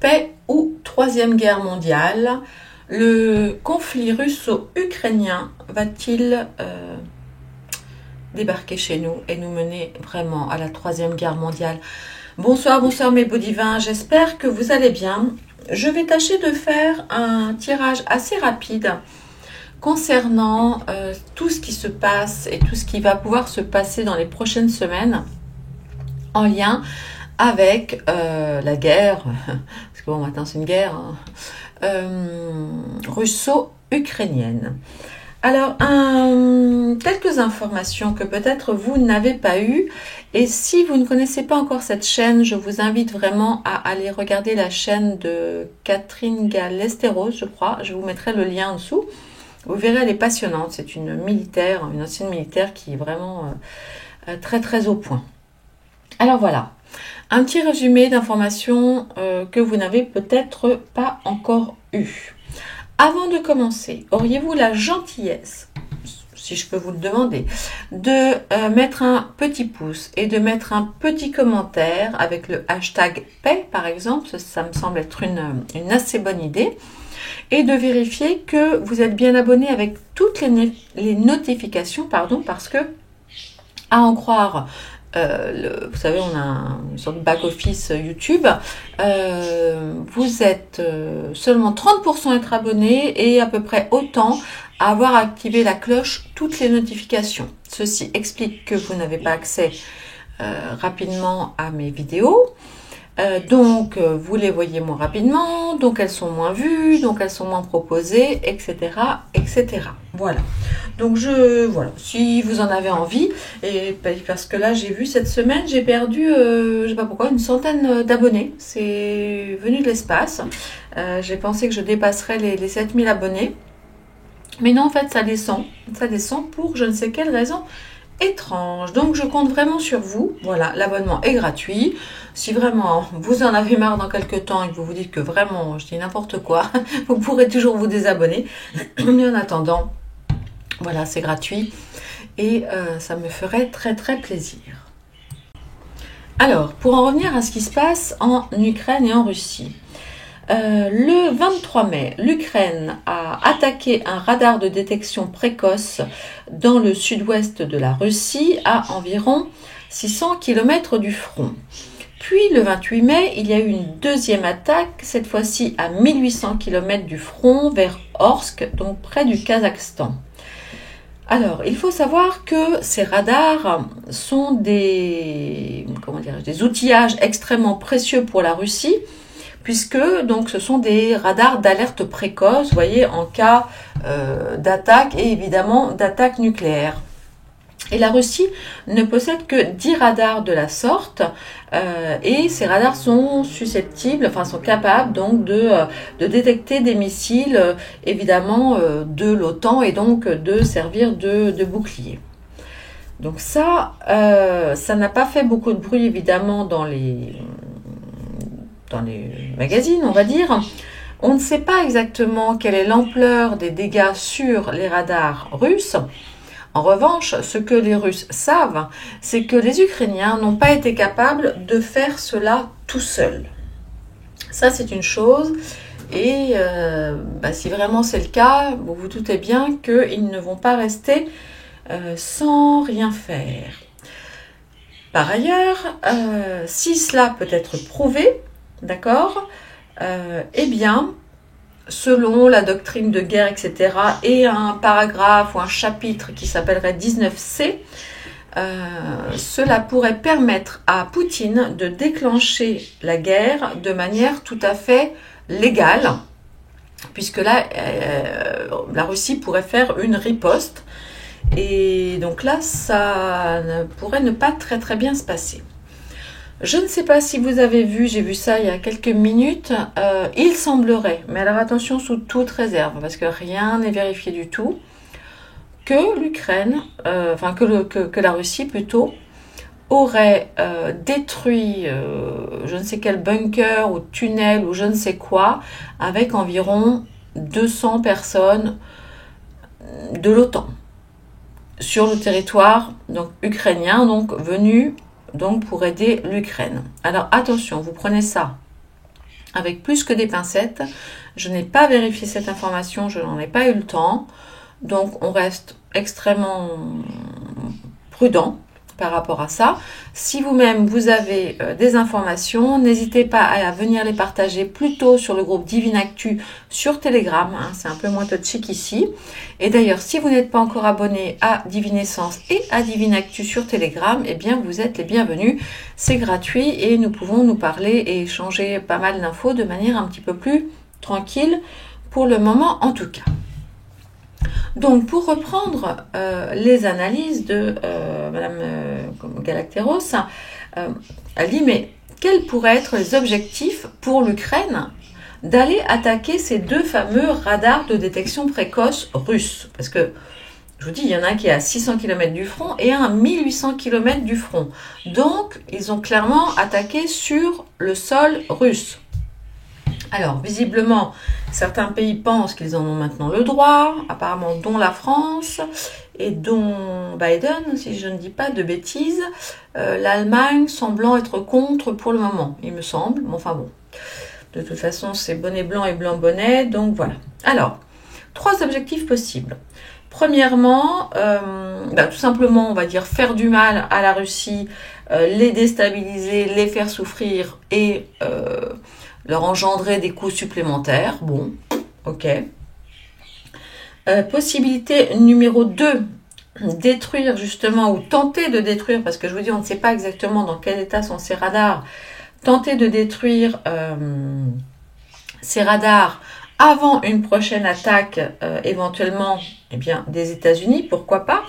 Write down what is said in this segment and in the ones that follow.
Paix ou Troisième Guerre mondiale? Le conflit russo-ukrainien va-t-il débarquer chez nous et nous mener vraiment à la Troisième Guerre mondiale? Bonsoir, bonsoir mes beaux divins, j'espère que vous allez bien. Je vais tâcher de faire un tirage assez rapide concernant tout ce qui se passe et tout ce qui va pouvoir se passer dans les prochaines semaines en lien avec la guerre, parce que bon maintenant c'est une guerre russo-ukrainienne. Alors, quelques informations que peut-être vous n'avez pas eues. Et si vous ne connaissez pas encore cette chaîne, je vous invite vraiment à aller regarder la chaîne de Catherine Galesteros, je crois. Je vous mettrai le lien en dessous. Vous verrez, elle est passionnante. C'est une militaire, une ancienne militaire qui est vraiment très très au point. Alors voilà, un petit résumé d'informations que vous n'avez peut-être pas encore eues. Avant de commencer, auriez-vous la gentillesse, si je peux vous le demander, de mettre un petit pouce et de mettre un petit commentaire avec le hashtag paix, par exemple, ça me semble être une assez bonne idée, et de vérifier que vous êtes bien abonné avec toutes les notifications, parce que, à en croire, vous savez, on a une sorte de back-office YouTube. Vous êtes seulement 30% à être abonné et à peu près autant à avoir activé la cloche toutes les notifications. Ceci explique que vous n'avez pas accès rapidement à mes vidéos. Donc, vous les voyez moins rapidement, donc elles sont moins vues, donc elles sont moins proposées, etc., etc. Voilà. Donc, voilà, si vous en avez envie, et parce que là, j'ai vu cette semaine, j'ai perdu, je sais pas pourquoi, une centaine d'abonnés. C'est venu de l'espace. J'ai pensé que je dépasserais les 7000 abonnés. Mais non, en fait, ça descend. Ça descend pour je ne sais quelle raison étrange. Donc, je compte vraiment sur vous. Voilà, l'abonnement est gratuit. Si vraiment vous en avez marre dans quelques temps et que vous vous dites que vraiment je dis n'importe quoi, vous pourrez toujours vous désabonner. Mais en attendant, voilà, c'est gratuit et ça me ferait très très plaisir. Alors, pour en revenir à ce qui se passe en Ukraine et en Russie. Le 23 mai, l'Ukraine a attaqué un radar de détection précoce dans le sud-ouest de la Russie à environ 600 km du front. Puis le 28 mai, il y a eu une deuxième attaque, cette fois-ci à 1800 km du front vers Orsk, donc près du Kazakhstan. Alors, il faut savoir que ces radars sont des outillages extrêmement précieux pour la Russie, puisque donc ce sont des radars d'alerte précoce, vous voyez, en cas d'attaque et évidemment d'attaque nucléaire. Et la Russie ne possède que 10 radars de la sorte et ces radars sont capables donc de détecter des missiles évidemment de l'OTAN et donc de servir de bouclier. Donc ça n'a pas fait beaucoup de bruit évidemment dans les magazines, on va dire. On ne sait pas exactement quelle est l'ampleur des dégâts sur les radars russes. En revanche, ce que les Russes savent, c'est que les Ukrainiens n'ont pas été capables de faire cela tout seuls. Ça, c'est une chose. Et si vraiment c'est le cas, vous vous doutez bien qu'ils ne vont pas rester sans rien faire. Par ailleurs, si cela peut être prouvé, d'accord, eh bien, selon la doctrine de guerre, etc., et un paragraphe ou un chapitre qui s'appellerait 19C, cela pourrait permettre à Poutine de déclencher la guerre de manière tout à fait légale, puisque là, la Russie pourrait faire une riposte, et donc là, ça pourrait ne pas très très bien se passer. Je ne sais pas si vous avez vu, j'ai vu ça il y a quelques minutes, il semblerait, mais alors attention sous toute réserve, parce que rien n'est vérifié du tout, que l'Ukraine, que la Russie plutôt, aurait détruit je ne sais quel bunker ou tunnel ou je ne sais quoi, avec environ 200 personnes de l'OTAN sur le territoire donc, ukrainien, donc venues donc pour aider l'Ukraine. Alors attention, vous prenez ça avec plus que des pincettes. Je n'ai pas vérifié cette information, je n'en ai pas eu le temps. Donc on reste extrêmement prudent par rapport à ça. Si vous-même vous avez des informations, n'hésitez pas à venir les partager plutôt sur le groupe Divine Actu sur Telegram, hein, c'est un peu moins touchy qu'ici. Et d'ailleurs, si vous n'êtes pas encore abonné à Divine Essence et à Divine Actu sur Telegram, eh bien vous êtes les bienvenus. C'est gratuit et nous pouvons nous parler et échanger pas mal d'infos de manière un petit peu plus tranquille pour le moment en tout cas. Donc, pour reprendre les analyses de Madame Galacteros, elle dit, mais quels pourraient être les objectifs pour l'Ukraine d'aller attaquer ces deux fameux radars de détection précoce russes? Parce que, je vous dis, il y en a un qui est à 600 km du front et un à 1800 km du front. Donc, ils ont clairement attaqué sur le sol russe. Alors, visiblement, certains pays pensent qu'ils en ont maintenant le droit, apparemment dont la France et dont Biden, si je ne dis pas de bêtises, l'Allemagne semblant être contre pour le moment, il me semble, mais enfin bon. De toute façon, c'est bonnet blanc et blanc bonnet, donc voilà. Alors, 3 objectifs possibles. Premièrement, tout simplement, on va dire faire du mal à la Russie, les déstabiliser, les faire souffrir et leur engendrer des coûts supplémentaires. Bon, ok. Possibilité numéro 2, détruire justement ou tenter de détruire, parce que je vous dis, on ne sait pas exactement dans quel état sont ces radars, tenter de détruire ces radars avant une prochaine attaque éventuellement des États-Unis, pourquoi pas.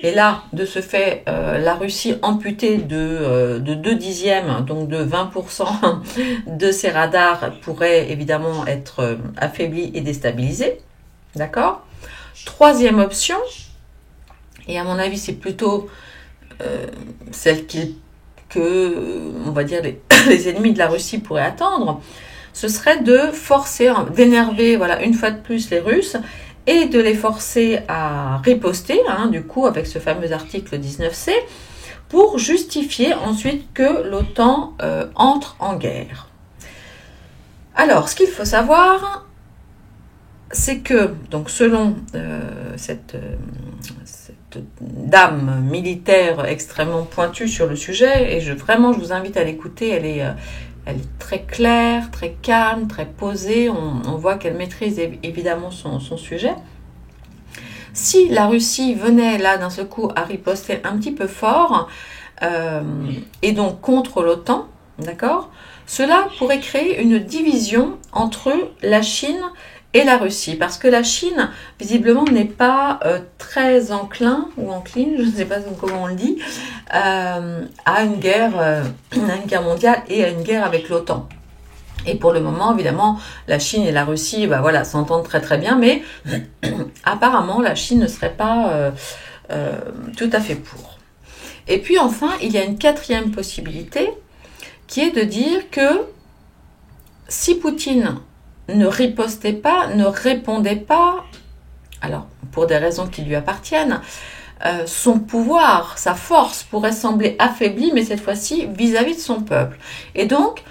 Et là, de ce fait, la Russie amputée de 2 dixièmes, donc de 20% de ses radars, pourrait évidemment être affaiblie et déstabilisée. D'accord ? 3e option, et à mon avis, c'est plutôt celle que, on va dire, les ennemis de la Russie pourraient attendre, ce serait de forcer, d'énerver, voilà, une fois de plus les Russes, et de les forcer à riposter, hein, du coup, avec ce fameux article 19C, pour justifier ensuite que l'OTAN entre en guerre. Alors, ce qu'il faut savoir, c'est que, donc selon cette dame militaire extrêmement pointue sur le sujet, et vraiment je vous invite à l'écouter, elle est très claire, très calme, très posée, on voit qu'elle maîtrise évidemment son sujet. Si la Russie venait là d'un seul coup à riposter un petit peu fort, et donc contre l'OTAN, d'accord, cela pourrait créer une division entre la Chine et la Russie, parce que la Chine, visiblement, n'est pas très encline, je ne sais pas comment on le dit, à une guerre mondiale et à une guerre avec l'OTAN. Et pour le moment, évidemment, la Chine et la Russie s'entendent très très bien, mais apparemment, la Chine ne serait pas tout à fait pour. Et puis enfin, il y a une 4e possibilité, qui est de dire que si Poutine ne ripostait pas, ne répondait pas, alors pour des raisons qui lui appartiennent, son pouvoir, sa force pourrait sembler affaiblie, mais cette fois-ci vis-à-vis de son peuple. Et donc,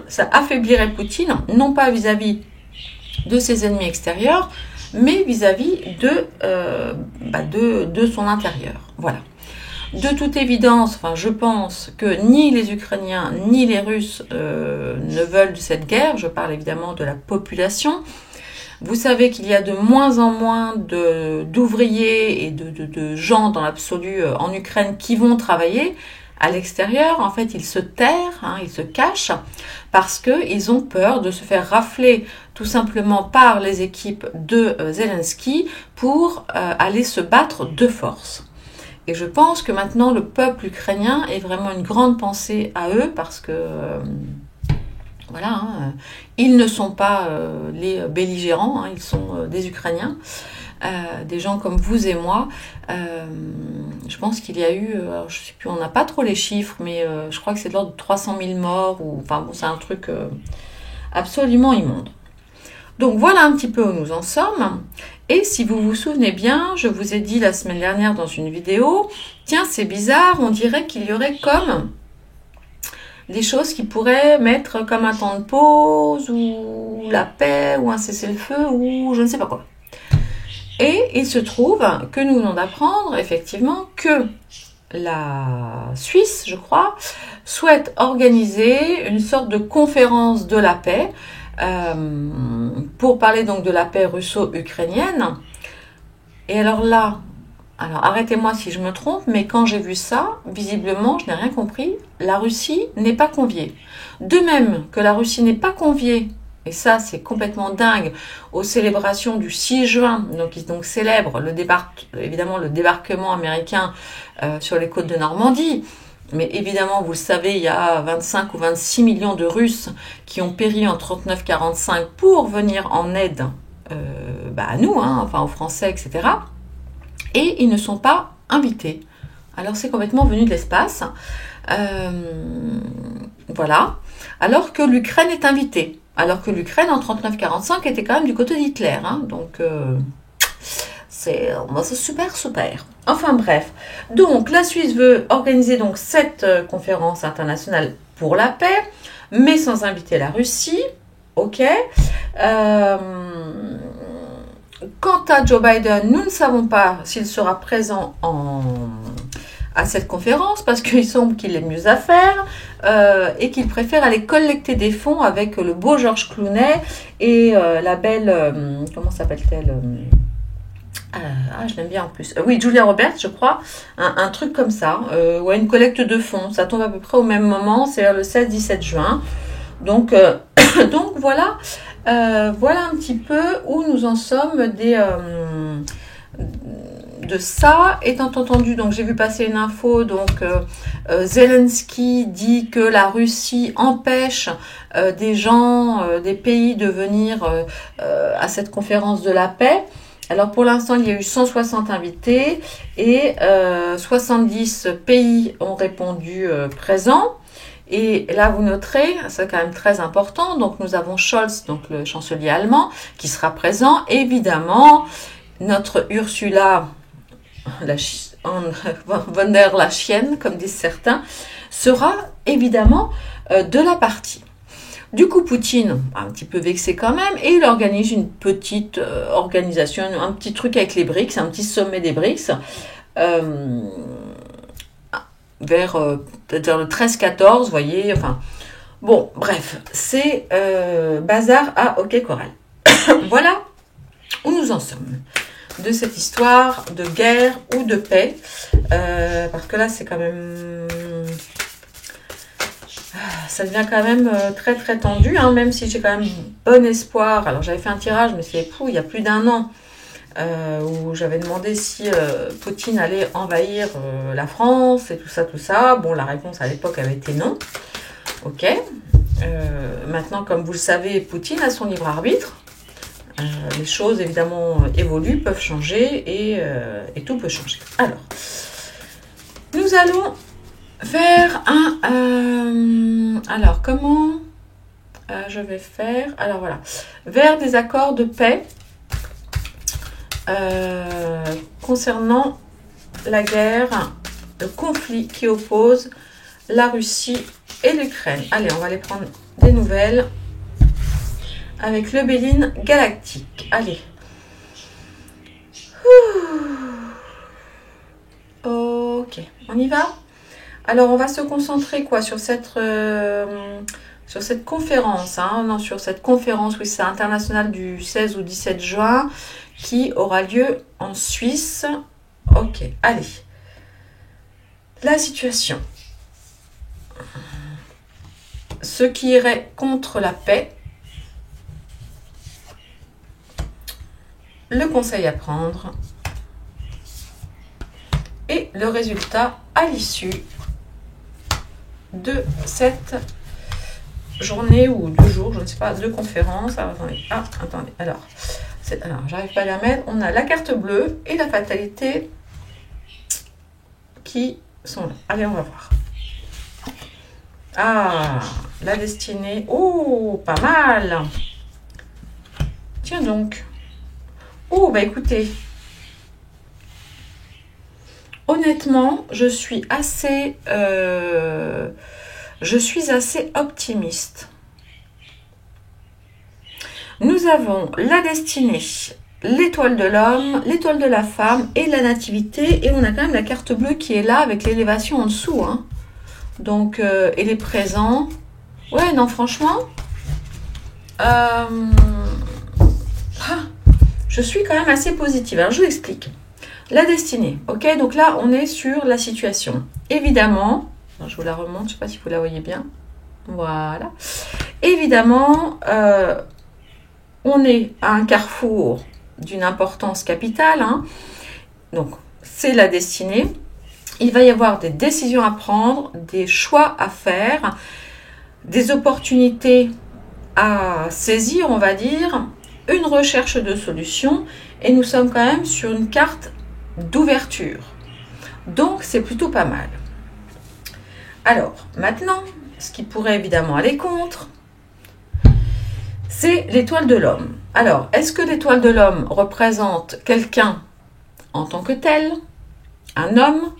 ça affaiblirait Poutine, non pas vis-à-vis de ses ennemis extérieurs, mais vis-à-vis de son intérieur. Voilà. De toute évidence, je pense que ni les Ukrainiens ni les Russes ne veulent de cette guerre. Je parle évidemment de la population. Vous savez qu'il y a de moins en moins d'ouvriers et de gens dans l'absolu en Ukraine qui vont travailler à l'extérieur. En fait, ils se terrent, ils se cachent parce qu'ils ont peur de se faire rafler tout simplement par les équipes de Zelensky pour aller se battre de force. Et je pense que maintenant, le peuple ukrainien est vraiment une grande pensée à eux parce que, ils ne sont pas les belligérants, ils sont des Ukrainiens, des gens comme vous et moi. Je pense qu'il y a eu, je sais plus, on n'a pas trop les chiffres, mais je crois que c'est de l'ordre de 300 000 morts, c'est un truc absolument immonde. Donc voilà un petit peu où nous en sommes. Et si vous vous souvenez bien, je vous ai dit la semaine dernière dans une vidéo, tiens, c'est bizarre, on dirait qu'il y aurait comme des choses qui pourraient mettre comme un temps de pause, ou la paix, ou un cessez-le-feu, ou je ne sais pas quoi. Et il se trouve que nous venons d'apprendre effectivement que la Suisse, je crois, souhaite organiser une sorte de conférence de la paix pour parler donc de la paix russo-ukrainienne. Et alors là, arrêtez-moi si je me trompe, mais quand j'ai vu ça, visiblement, je n'ai rien compris. La Russie n'est pas conviée. De même que la Russie n'est pas conviée, et ça c'est complètement dingue, aux célébrations du 6 juin, donc ils célèbrent évidemment le débarquement américain sur les côtes de Normandie. Mais évidemment, vous le savez, il y a 25 ou 26 millions de Russes qui ont péri en 39-45 pour venir en aide à nous, enfin aux Français, etc. Et ils ne sont pas invités. Alors c'est complètement venu de l'espace. Voilà. Alors que l'Ukraine est invitée. Alors que l'Ukraine en 39-45 était quand même du côté d'Hitler. Donc c'est super. Enfin bref. Donc la Suisse veut organiser donc cette conférence internationale pour la paix, mais sans inviter la Russie. Ok. Quant à Joe Biden, nous ne savons pas s'il sera présent à cette conférence parce qu'il semble qu'il ait mieux à faire et qu'il préfère aller collecter des fonds avec le beau George Clooney et la belle, comment s'appelle-t-elle je l'aime bien en plus. Oui, Julia Roberts, je crois. Un truc comme ça. Ouais, une collecte de fonds. Ça tombe à peu près au même moment. C'est le 16-17 juin. Donc voilà. Voilà un petit peu où nous en sommes de ça. Étant entendu, donc j'ai vu passer une info, donc Zelensky dit que la Russie empêche des gens, des pays de venir à cette conférence de la paix. Alors pour l'instant, il y a eu 160 invités et 70 pays ont répondu présents. Et là, vous noterez, c'est quand même très important, donc nous avons Scholz, donc le chancelier allemand, qui sera présent. Évidemment, notre Ursula von der Leyen, comme disent certains, sera évidemment de la partie. Du coup, Poutine, un petit peu vexé quand même, et il organise une petite organisation, un petit truc avec les BRICS, un petit sommet des BRICS, vers peut-être le 13-14, vous voyez, enfin, bon, bref, c'est bazar à OK Corral. Voilà où nous en sommes de cette histoire de guerre ou de paix, parce que là, c'est quand même... Ça devient quand même très très tendu, même si j'ai quand même bon espoir. Alors j'avais fait un tirage, mais c'est il y a plus d'un an, où j'avais demandé si Poutine allait envahir la France et tout ça. Bon, la réponse à l'époque avait été non. Ok. Maintenant, comme vous le savez, Poutine a son libre arbitre. Les choses, évidemment, évoluent, peuvent changer et tout peut changer. Alors, nous allons faire alors, comment je vais faire? Alors, voilà. Vers des accords de paix concernant la guerre, le conflit qui oppose la Russie et l'Ukraine. Allez, on va aller prendre des nouvelles avec le Béline galactique. Allez. Ok, on y va? Alors, on va se concentrer quoi sur cette conférence, non, sur cette conférence, oui, c'est internationale du 16 ou 17 juin qui aura lieu en Suisse. Ok, allez. La situation. Ce qui irait contre la paix. Le conseil à prendre. Et le résultat à l'issue de cette journée ou 2 jours, je ne sais pas, de conférence. Alors, attendez. Alors, j'arrive pas à la mettre. On a la carte bleue et la fatalité qui sont là. Allez, on va voir. Ah, la destinée. Oh, pas mal. Tiens donc. Oh, bah écoutez. Honnêtement, je suis assez je suis assez optimiste. Nous avons la destinée, l'étoile de l'homme, l'étoile de la femme et la nativité. Et on a quand même la carte bleue qui est là avec l'élévation en dessous. Hein. Donc, et les présents. Ouais, non, franchement, je suis quand même assez positive. Alors, je vous explique. La destinée, ok? Donc là, on est sur la situation. Évidemment, je vous la remonte, je ne sais pas si vous la voyez bien. Voilà. Évidemment, on est à un carrefour d'une importance capitale. Hein. Donc, c'est la destinée. Il va y avoir des décisions à prendre, des choix à faire, des opportunités à saisir, on va dire, une recherche de solutions. Et nous sommes quand même sur une carte d'ouverture. Donc, c'est plutôt pas mal. Alors, maintenant, ce qui pourrait évidemment aller contre, c'est l'étoile de l'homme. Alors, est-ce que l'étoile de l'homme représente quelqu'un en tant que tel, un homme?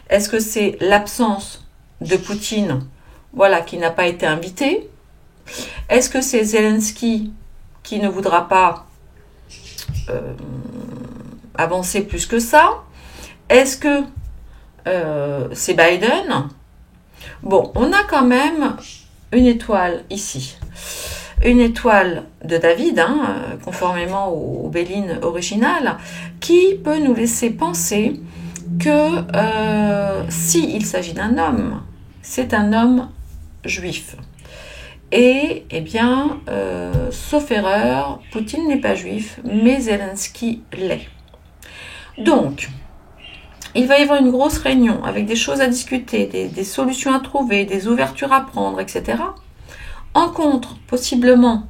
Est-ce que c'est l'absence de Poutine, voilà, qui n'a pas été invité? Est-ce que c'est Zelensky qui ne voudra pas avancer plus que ça? Est-ce que c'est Biden? Bon, on a quand même une étoile ici. Une étoile de David, hein, conformément au Béline original, qui peut nous laisser penser que s'il s'agit d'un homme, c'est un homme juif. Et, eh bien, sauf erreur, Poutine n'est pas juif, mais Zelensky l'est. Donc, il va y avoir une grosse réunion avec des choses à discuter, des solutions à trouver, des ouvertures à prendre, etc. En contre, possiblement,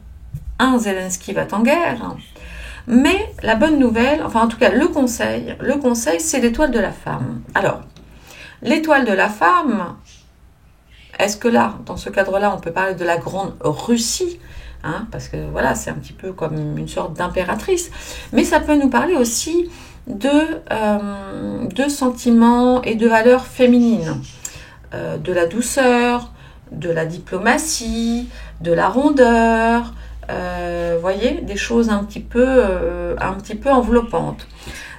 un Zelensky va en guerre. Mais la bonne nouvelle, enfin en tout cas le conseil, c'est l'étoile de la femme. Alors, l'étoile de la femme, est-ce que là, dans ce cadre-là, on peut parler de la grande Russie, hein, parce que voilà, c'est un petit peu comme une sorte d'impératrice, mais ça peut nous parler aussi de sentiments et de valeurs féminines, de la douceur, de la diplomatie, de la rondeur, voyez, des choses un petit peu enveloppantes.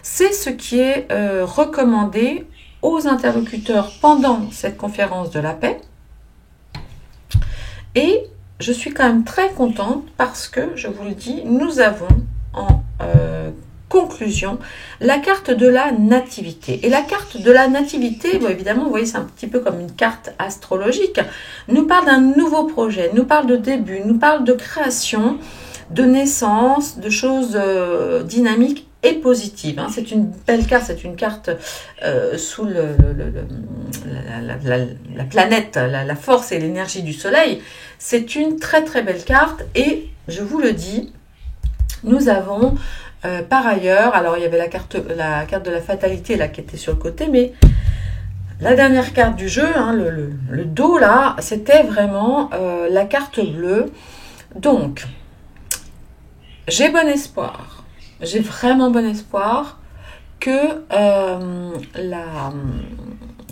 C'est ce qui est recommandé aux interlocuteurs pendant cette conférence de la paix. Et je suis quand même très contente parce que, je vous le dis, nous avons en conclusion la carte de la nativité. Et la carte de la nativité, bon, évidemment, vous voyez, c'est un petit peu comme une carte astrologique, nous parle d'un nouveau projet, nous parle de début, nous parle de création, de naissance, de choses dynamiques et positives. Hein. C'est une belle carte, c'est une carte sous la planète, la force et l'énergie du soleil. C'est une très très belle carte et je vous le dis, nous avons par ailleurs, alors il y avait la carte de la fatalité là qui était sur le côté, mais la dernière carte du jeu, hein, le dos là, c'était vraiment la carte bleue. Donc, j'ai bon espoir, j'ai vraiment bon espoir que la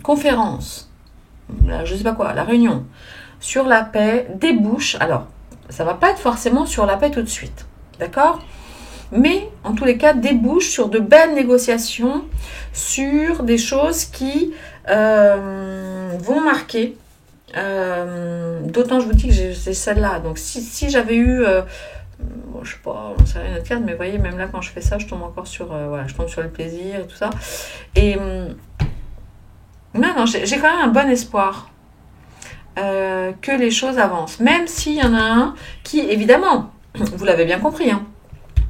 conférence, je sais pas quoi, la réunion sur la paix débouche. Alors, ça va pas être forcément sur la paix tout de suite, d'accord ? Mais en tous les cas débouche sur de belles négociations, sur des choses qui vont marquer. D'autant je vous dis que c'est celle-là. Donc si j'avais eu, bon, je sais pas, on sait rien notre carte, mais vous voyez, même là quand je fais ça, je tombe encore sur, voilà, je tombe sur le plaisir et tout ça. Et non, j'ai quand même un bon espoir que les choses avancent. Même s'il y en a un qui, évidemment, vous l'avez bien compris, hein,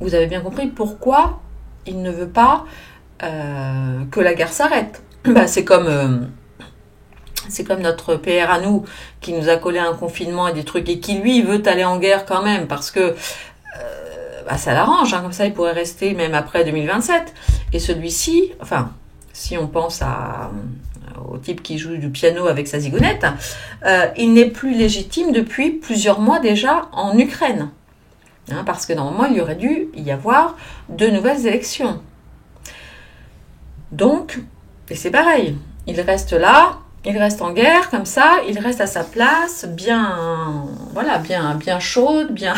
vous avez bien compris pourquoi il ne veut pas que la guerre s'arrête. Bah, c'est comme notre PR à nous qui nous a collé un confinement et des trucs et qui lui veut aller en guerre quand même parce que ça l'arrange. Hein, comme ça, il pourrait rester même après 2027. Et celui-ci, enfin, si on pense au type qui joue du piano avec sa zigounette, il n'est plus légitime depuis plusieurs mois déjà en Ukraine. Hein, parce que normalement, il y aurait dû y avoir de nouvelles élections. Donc, et c'est pareil, il reste là, il reste en guerre, comme ça, il reste à sa place, bien, voilà, bien chaude, bien,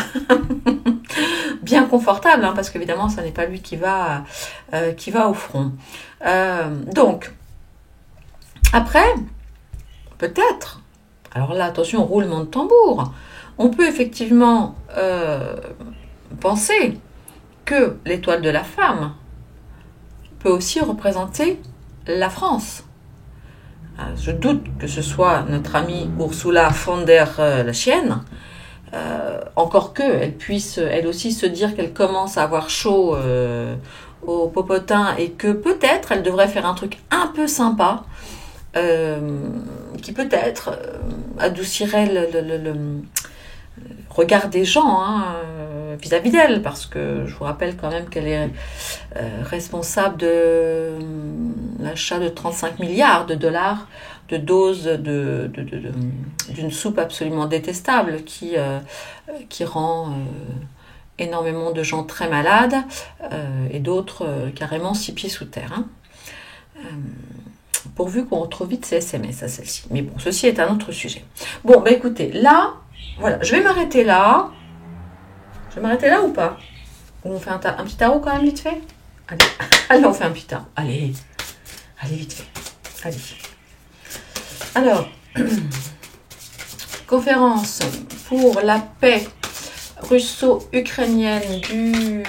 bien confortable, hein, parce qu'évidemment, ça n'est pas lui qui va au front. Donc, après, peut-être, alors là, attention, roulement de tambour, on peut effectivement penser que l'étoile de la femme peut aussi représenter la France. Je doute que ce soit notre amie Ursula von der Leyen, encore qu'elle puisse elle aussi se dire qu'elle commence à avoir chaud au popotin et que peut-être elle devrait faire un truc un peu sympa qui peut-être adoucirait le regard des gens vis-à-vis d'elle, parce que je vous rappelle quand même qu'elle est responsable de l'achat de 35 milliards de dollars de doses d'une soupe absolument détestable qui rend énormément de gens très malades et d'autres carrément 6 pieds sous terre. Pourvu qu'on retrouve vite ces SMS à celle-ci. Mais bon, ceci est un autre sujet. Bon, bah écoutez, là, voilà, je vais m'arrêter là. Je vais m'arrêter là ou pas? Ou on fait un petit tarot quand même vite fait? Allez, on fait un petit tarot. Allez, vite fait. Allez. Alors, conférence pour la paix russo-ukrainienne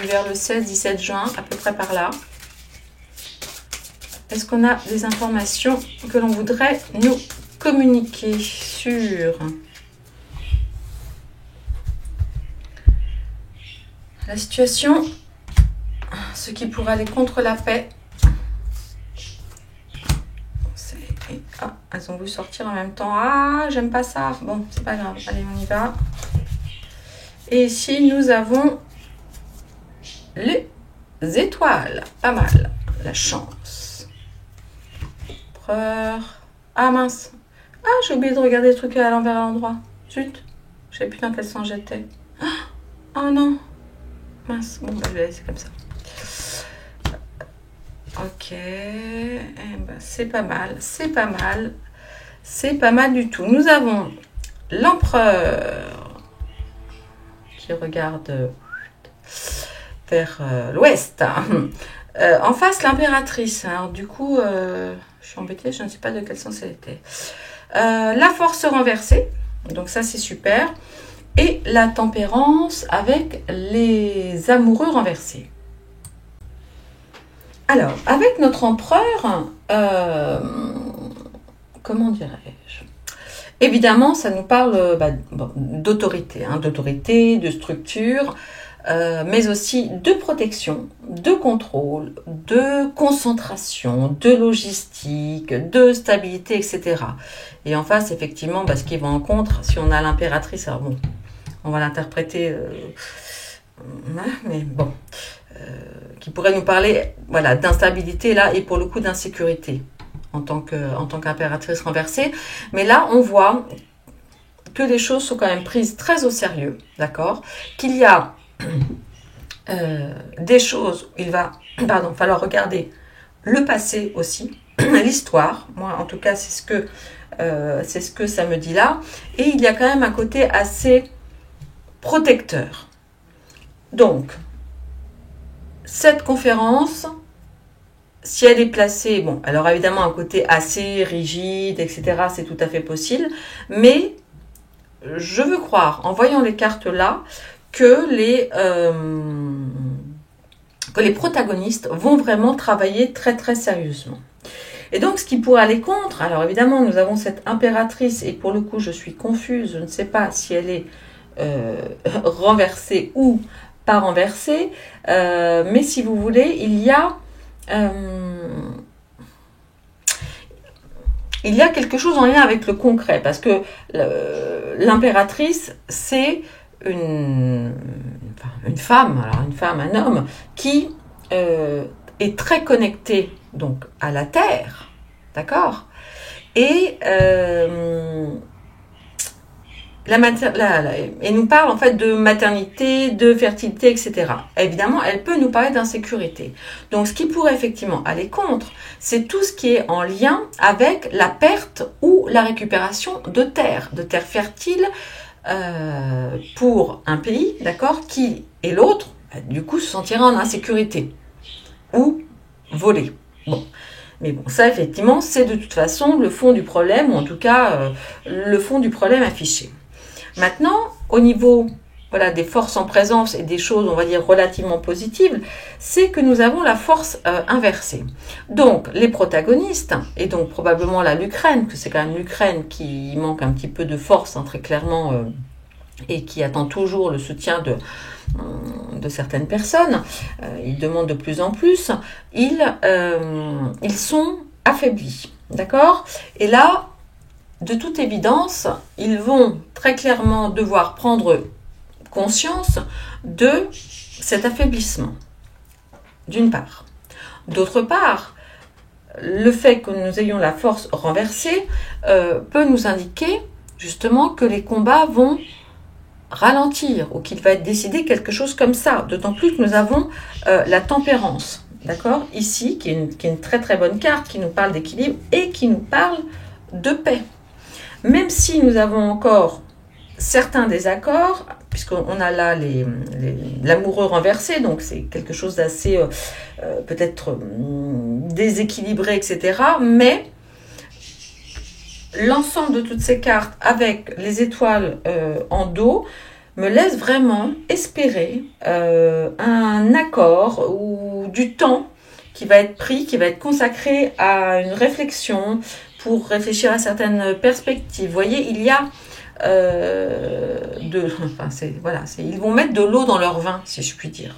vers le 16-17 juin, à peu près par là. Est-ce qu'on a des informations que l'on voudrait nous communiquer sur la situation, ce qui pourrait aller contre la paix? Ah, elles ont voulu sortir en même temps. Ah, j'aime pas ça. Bon, c'est pas grave. Allez, on y va. Et ici, nous avons les étoiles. Pas mal. La chance. Empereur. Ah, mince. Ah, j'ai oublié de regarder le truc à l'envers à l'endroit. Zut. Je savais plus dans quel sens j'étais. Oh non. Mince. Bon, bah, je vais laisser comme ça. Ok, c'est pas mal, c'est pas mal du tout. Nous avons l'empereur qui regarde vers l'ouest. En face, l'impératrice. Alors du coup, je suis embêtée, je ne sais pas de quel sens elle était. La force renversée, donc ça c'est super. Et la tempérance avec les amoureux renversés. Alors, avec notre empereur, comment dirais-je? Évidemment, ça nous parle d'autorité, de structure, mais aussi de protection, de contrôle, de concentration, de logistique, de stabilité, etc. Et en face, effectivement, ce qui va en contre, si on a l'impératrice, alors bon, on va l'interpréter, mais bon... qui pourrait nous parler d'instabilité là et pour le coup d'insécurité en tant qu'impératrice renversée. Mais là, on voit que les choses sont quand même prises très au sérieux, d'accord? Qu'il y a des choses où il va falloir regarder le passé aussi, l'histoire. Moi, en tout cas, c'est ce que ça me dit là. Et il y a quand même un côté assez protecteur. Donc, cette conférence, si elle est placée, bon, elle aura évidemment un côté assez rigide, etc., c'est tout à fait possible, mais je veux croire, en voyant les cartes là, que les protagonistes vont vraiment travailler très très sérieusement. Et donc, ce qui pourrait aller contre, alors évidemment, nous avons cette impératrice, et pour le coup, je suis confuse, je ne sais pas si elle est renversée ou pas renversée, mais si vous voulez, il y a quelque chose en lien avec le concret, parce que l'impératrice, c'est une femme, un homme, qui est très connecté donc à la terre, d'accord, et et nous parle en fait de maternité, de fertilité, etc. Évidemment, elle peut nous parler d'insécurité. Donc, ce qui pourrait effectivement aller contre, c'est tout ce qui est en lien avec la perte ou la récupération de terres fertiles pour un pays, d'accord, qui et l'autre, du coup, se sentira en insécurité ou volé. Bon. Mais bon, ça, effectivement, c'est de toute façon le fond du problème, ou en tout cas, le fond du problème affiché. Maintenant, au niveau voilà, des forces en présence et des choses, on va dire, relativement positives, c'est que nous avons la force inversée. Donc, les protagonistes, et donc probablement là l'Ukraine, que c'est quand même l'Ukraine qui manque un petit peu de force, hein, très clairement, et qui attend toujours le soutien de certaines personnes, ils demandent de plus en plus, ils sont affaiblis, d'accord? Et là, de toute évidence, ils vont très clairement devoir prendre conscience de cet affaiblissement, d'une part. D'autre part, le fait que nous ayons la force renversée peut nous indiquer justement que les combats vont ralentir ou qu'il va être décidé quelque chose comme ça, d'autant plus que nous avons la tempérance, d'accord, ici, qui est une très très bonne carte, qui nous parle d'équilibre et qui nous parle de paix. Même si nous avons encore certains désaccords, puisqu'on a là l'amoureux renversé, donc c'est quelque chose d'assez peut-être déséquilibré, etc. Mais l'ensemble de toutes ces cartes avec les étoiles en dos me laisse vraiment espérer un accord ou du temps qui va être pris, qui va être consacré à une réflexion pour réfléchir à certaines perspectives. Vous voyez, il y a ils vont mettre de l'eau dans leur vin, si je puis dire.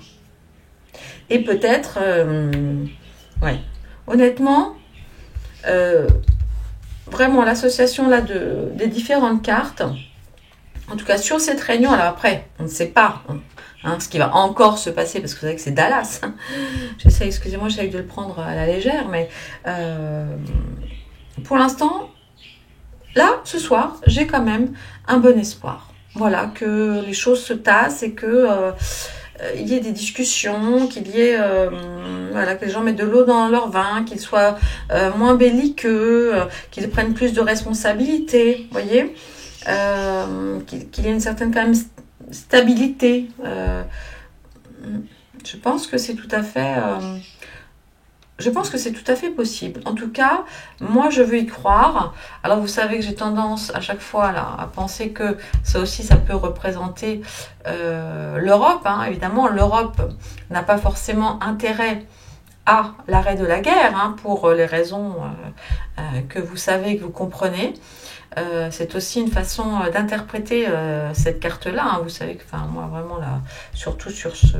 Et peut-être, honnêtement, vraiment l'association là des différentes cartes, en tout cas sur cette réunion, alors après, on ne sait pas ce qui va encore se passer, parce que vous savez que c'est Dallas. Excusez-moi, j'essaie de le prendre à la légère, mais pour l'instant, là, ce soir, j'ai quand même un bon espoir. Voilà, que les choses se tassent et que il y ait des discussions, qu'il y ait que les gens mettent de l'eau dans leur vin, qu'ils soient moins belliqueux, qu'ils prennent plus de responsabilités, vous voyez, qu'il y ait une certaine quand même stabilité. Je pense que c'est tout à fait possible. En tout cas, moi, je veux y croire. Alors, vous savez que j'ai tendance à chaque fois là, à penser que ça aussi, ça peut représenter l'Europe. Hein. Évidemment, l'Europe n'a pas forcément intérêt à l'arrêt de la guerre, pour les raisons que vous savez, que vous comprenez. C'est aussi une façon d'interpréter cette carte-là. Vous savez que, moi, vraiment, là, surtout sur ce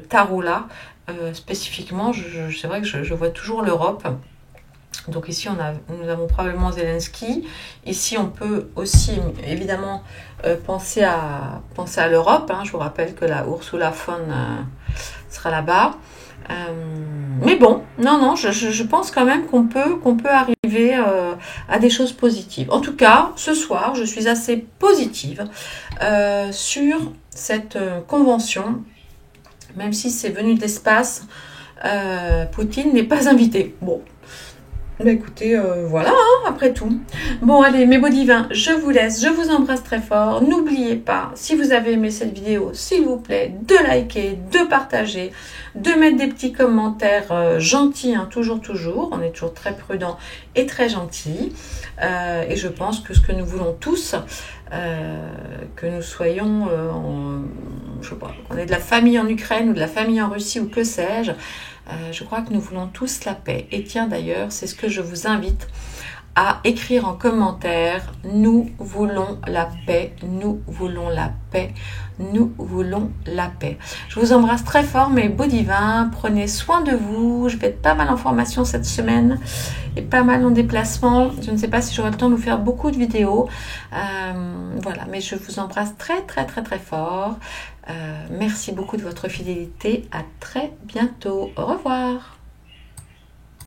tarot-là, spécifiquement, c'est vrai que je vois toujours l'Europe. Donc ici, nous avons probablement Zelensky. Ici, on peut aussi, évidemment, penser à l'Europe. Je vous rappelle que la Ursula von sera là-bas. Mais bon, non, je pense quand même qu'on peut arriver à des choses positives. En tout cas, ce soir, je suis assez positive sur cette convention, même si c'est venu de l'espace. Poutine n'est pas invité. Bon, écoutez, voilà, après tout. Bon, allez, mes beaux divins, je vous laisse, je vous embrasse très fort. N'oubliez pas, si vous avez aimé cette vidéo, s'il vous plaît, de liker, de partager, de mettre des petits commentaires gentils, toujours. On est toujours très prudent et très gentil. Et je pense que ce que nous voulons tous, que nous soyons, je sais pas, qu'on ait de la famille en Ukraine ou de la famille en Russie ou que sais-je, je crois que nous voulons tous la paix. Et tiens, d'ailleurs, c'est ce que je vous invite à écrire en commentaire. Nous voulons la paix, nous voulons la paix, nous voulons la paix. Je vous embrasse très fort, mes beaux divins. Prenez soin de vous. Je vais être pas mal en formation cette semaine et pas mal en déplacement. Je ne sais pas si j'aurai le temps de vous faire beaucoup de vidéos. Voilà, mais je vous embrasse très, très, très, très fort. Merci beaucoup de votre fidélité. À très bientôt. Au revoir.